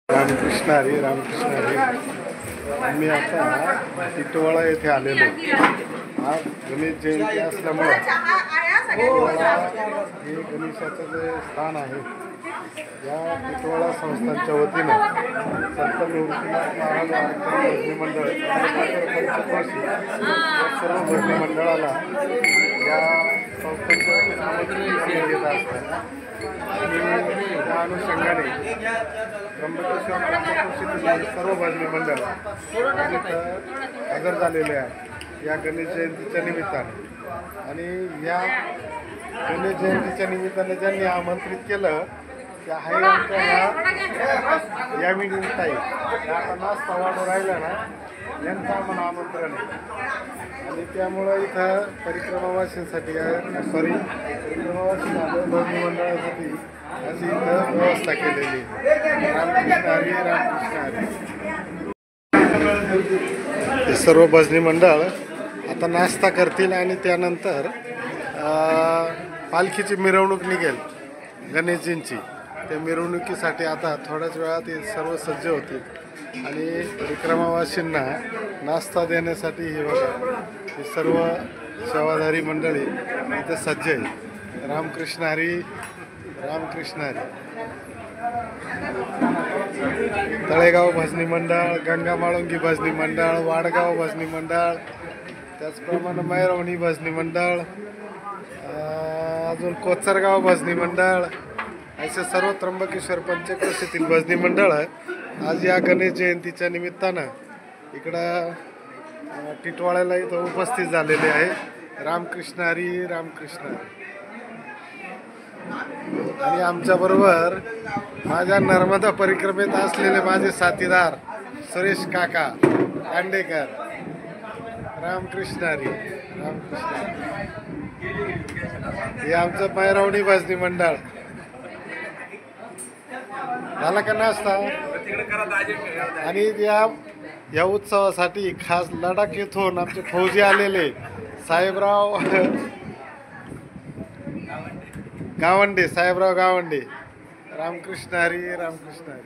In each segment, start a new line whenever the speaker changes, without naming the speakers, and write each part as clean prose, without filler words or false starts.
रामकृष्ण हरी रामकृष्ण हरी. आम्ही आता टिटवाळा येथे आलेलो. आज गणेश जयंती असल्यामुळे टिटवाळा हे गणेशाचं जे स्थान आहे या टिटवाळा संस्थांच्या वतीनं संत निवृत्तीनाथ महाराज भजनी मंडळ सर्व भजनी मंडळाला या संस्थांच्या येत असतात आणि त्या अनुषंगाने त्र्यंबकेश्वर सर्व भजनी मंडळ हजर झालेले आहे या गणेश जयंतीच्या निमित्ताने. आणि या गणेश जयंतीच्या निमित्ताने ज्यांनी आमंत्रित केलं त्या आहे आमच्या या मीटिंग ताई आता नाश्ता वाढून राहिला ना यांचं आम्हाला आमंत्रण आहे. आणि त्यामुळं इथं परिक्रमावासींसाठी परिक्रमावासी भजनी मंडळासाठी अशी इथं व्यवस्था केलेली. रामकृष्ण हरी रामकृष्ण हरी. सर्व भजनी मंडळ आता नाश्ता करतील आणि त्यानंतर पालखीची मिरवणूक निघेल गणेशजींची. त्या मिरवणुकीसाठी आता थोड्याच वेळात ते सर्व सज्ज होतील आणि परिक्रमावासींना नाश्ता देण्यासाठी हे बघा हे सर्व सेवाधारी मंडळी इथे सज्ज आहे. रामकृष्ण हरी रामकृष्ण हरी. तळेगाव भजनी मंडळ, गंगामाळुंगी भजनी मंडळ, वाडगाव भजनी मंडळ, त्याचप्रमाणे मैरवणी भजनी मंडळ, अजून कोचरगाव भजनी मंडळ असे सर्व त्र्यंबकेश्वर पंचक्रोशीतील भजनी मंडळ आज या गणेश जयंतीच्या निमित्तानं इकडं टिटवाळ्याला इथं उपस्थित झालेले आहे. रामकृष्ण हरी रामकृष्ण हरी. आणि आमच्याबरोबर माझ्या नर्मदा परिक्रमेत असलेले माझे साथीदार सुरेश काका कांडेकर. रामकृष्ण हरी रामकृष्ण हरी. हे आमचं मैरवणी भजनी मंडळ. झाला का नाश्ता? आणि या उत्सवासाठी खास लडाख येथून आमचे फौजी आलेले साहेबराव गावंडे. साहेबराव गावंडे. रामकृष्ण हरी रामकृष्ण हरी.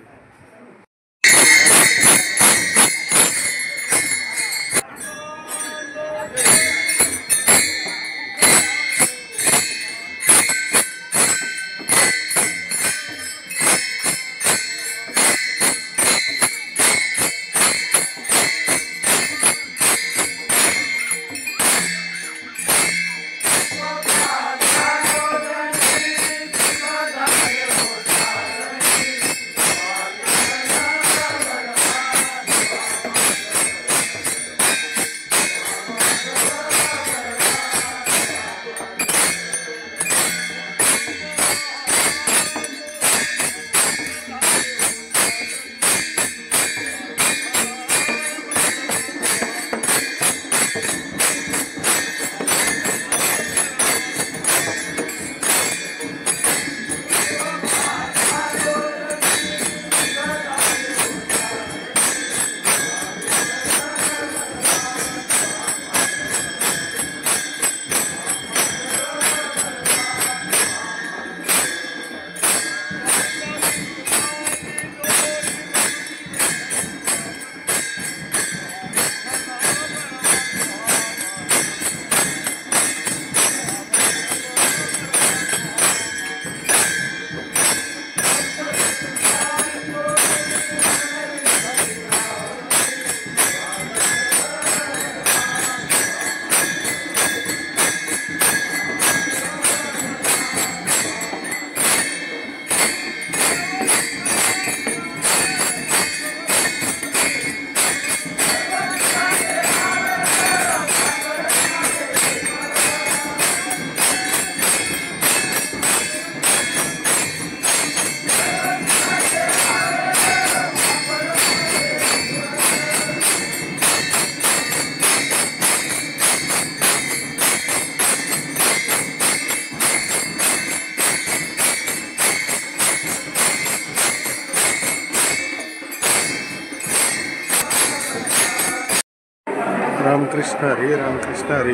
रामकृष्ण हरी रामकृष्ण हरी.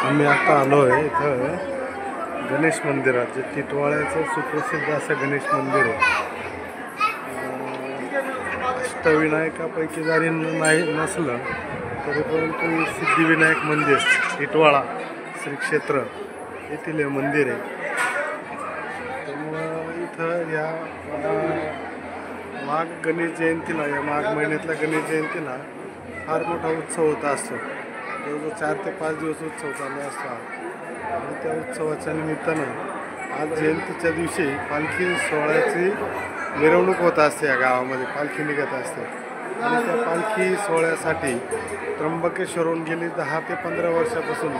आम्ही आता आलो आहे इथं गणेश मंदिरात, जे टिटवाळ्याचं सुप्रसिद्ध असं गणेश मंदिर आहे. अष्टविनायकापैकी जरी नाही नसलं तरी परंतु सिद्धिविनायक मंदिर टिटवाळा श्री क्षेत्र येथील हे मंदिर आहे. त्यामुळं इथं या माघ गणेश जयंतीला, या माघ महिन्यातल्या गणेश जयंतीला फार मोठा उत्सव होत असतो. जवळजवळ 4 ते 5 दिवस उत्सव चालू असतो. आणि त्या उत्सवाच्या निमित्तानं आज जयंतीच्या दिवशी पालखी सोहळ्याची मिरवणूक होत असते. या गावामध्ये पालखी निघत असते आणि त्या पालखी सोहळ्यासाठी त्र्यंबकेश्वरहून गेली 10 ते 15 वर्षापासून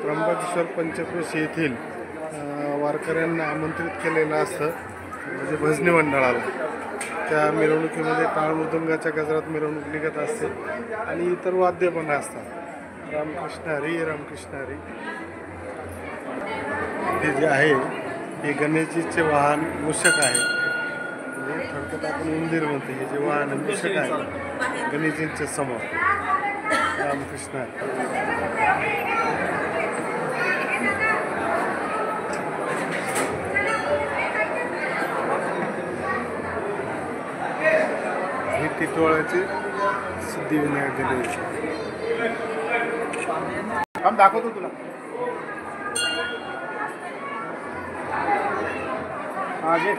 त्र्यंबकेश्वर पंचक्रोशी येथील वारकऱ्यांना आमंत्रित केलेलं असतं, म्हणजे भजनी मंडळाला. त्या मिरवणुकीमध्ये टाळ मृदुंगाच्या गजरात मिरवणूक निघत असते आणि इतर वाद्य पण असतात. रामकृष्ण हरी, रामकृष्ण हरी. हे जे आहे हे गणेशजीचे वाहन मूषक आहे. म्हणजे थोडक्यात आपण उंदीर म्हणतो. हे जे वाहन मूषक आहे गणेशजींच्या समोर. रामकृष्ण ही टिटवाळ्याची सिद्धिविनायक गणेश. काम दाखवतो तुला. आगे